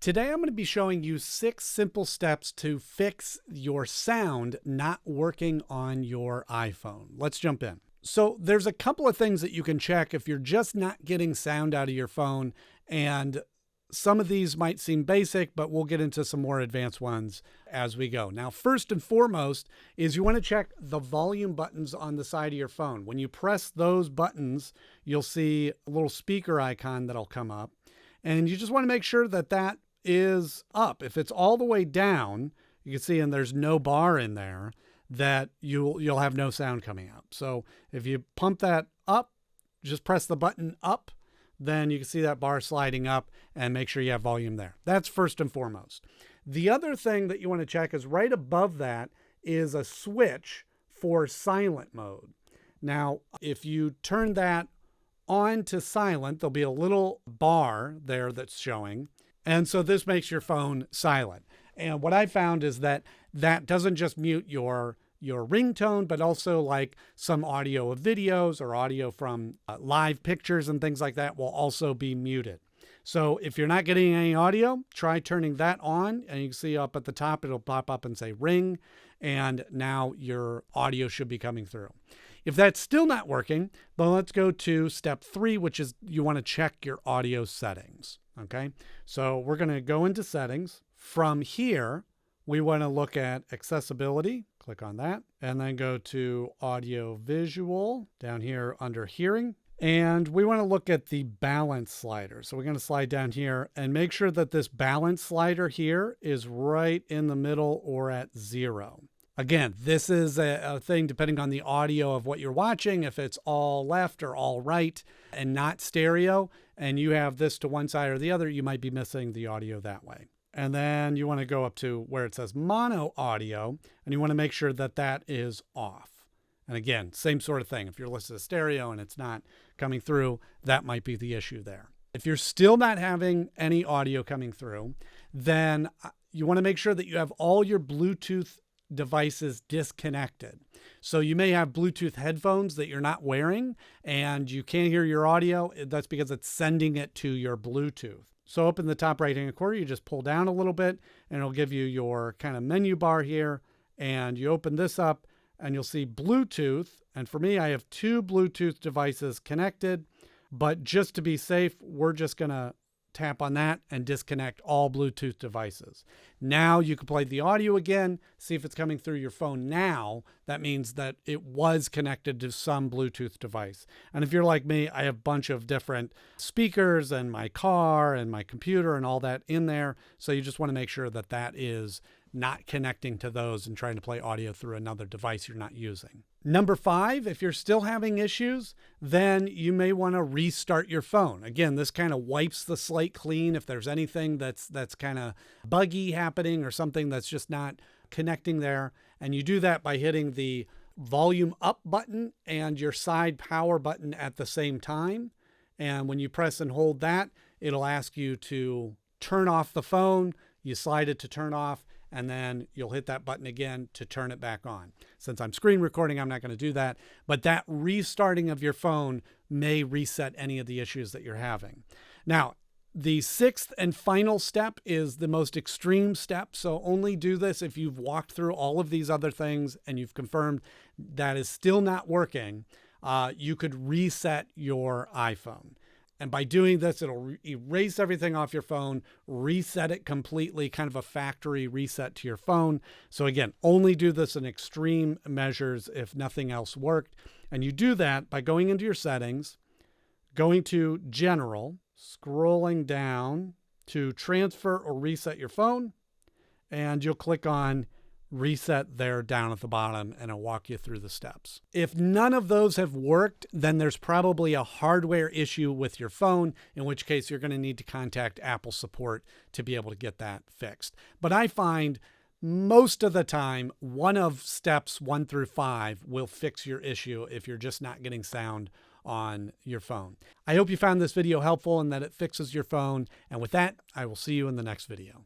Today I'm going to be showing you 6 simple steps to fix your sound not working on your iPhone. Let's jump in. So there's a couple of things that you can check if you're just not getting sound out of your phone, and some of these might seem basic, but we'll get into some more advanced ones as we go. Now, first and foremost is you want to check the volume buttons on the side of your phone. When you press those buttons, you'll see a little speaker icon that'll come up, and you just want to make sure that that is up. If it's all the way down, you can see, and there's no bar in there, that you'll have no sound coming out. So if you pump that up, just press the button up, then you can see that bar sliding up, and make sure you have volume there. That's first and foremost. The other thing that you want to check is right above that is a switch for silent mode. Now, if you turn that on to silent, there'll be a little bar there that's showing. And so this makes your phone silent. And what I found is that that doesn't just mute your ringtone, but also like some audio of videos or audio from live pictures and things like that will also be muted. So if you're not getting any audio, try turning that on, and you can see up at the top, it'll pop up and say ring, and now your audio should be coming through. If that's still not working, then let's go to step 3, which is you want to check your audio settings. Okay, so we're going to go into settings. From here, we want to look at accessibility. Click on that, and then go to audio visual down here under hearing. And we want to look at the balance slider. So we're going to slide down here and make sure that this balance slider here is right in the middle or at 0. Again, this is a thing depending on the audio of what you're watching. If it's all left or all right and not stereo, and you have this to one side or the other, you might be missing the audio that way. And then you want to go up to where it says mono audio, and you want to make sure that that is off. And again, same sort of thing. If you're listening to stereo and it's not coming through, that might be the issue there. If you're still not having any audio coming through, then you want to make sure that you have all your Bluetooth devices disconnected. So you may have Bluetooth headphones that you're not wearing and you can't hear your audio. That's because it's sending it to your Bluetooth. So up in the top right hand corner, you just pull down a little bit and it'll give you your kind of menu bar here, and you open this up and you'll see Bluetooth. And for me, I have 2 Bluetooth devices connected, but just to be safe, we're just going to tap on that and disconnect all Bluetooth devices. Now you can play the audio again, see if it's coming through your phone now. That means that it was connected to some Bluetooth device. And if you're like me, I have a bunch of different speakers and my car and my computer and all that in there. So you just want to make sure that that is not connecting to those and trying to play audio through another device you're not using. Number 5, if you're still having issues, then you may want to restart your phone. Again, this kind of wipes the slate clean if there's anything that's kind of buggy happening or something that's just not connecting there. And you do that by hitting the volume up button and your side power button at the same time. And when you press and hold that, it'll ask you to turn off the phone. You slide it to turn off, and then you'll hit that button again to turn it back on. Since I'm screen recording, I'm not going to do that, but that restarting of your phone may reset any of the issues that you're having. Now, the 6th and final step is the most extreme step, so only do this if you've walked through all of these other things and you've confirmed that is still not working. You could reset your iPhone. And by doing this, it'll erase everything off your phone, reset it completely, kind of a factory reset to your phone. So again, only do this in extreme measures if nothing else worked. And you do that by going into your settings, going to General, scrolling down to Transfer or Reset Your Phone, and you'll click on Reset there down at the bottom, and it'll walk you through the steps. If none of those have worked, then there's probably a hardware issue with your phone, in which case you're going to need to contact Apple support to be able to get that fixed. But I find most of the time, one of steps 1 through 5 will fix your issue if you're just not getting sound on your phone. I hope you found this video helpful and that it fixes your phone. And with that, I will see you in the next video.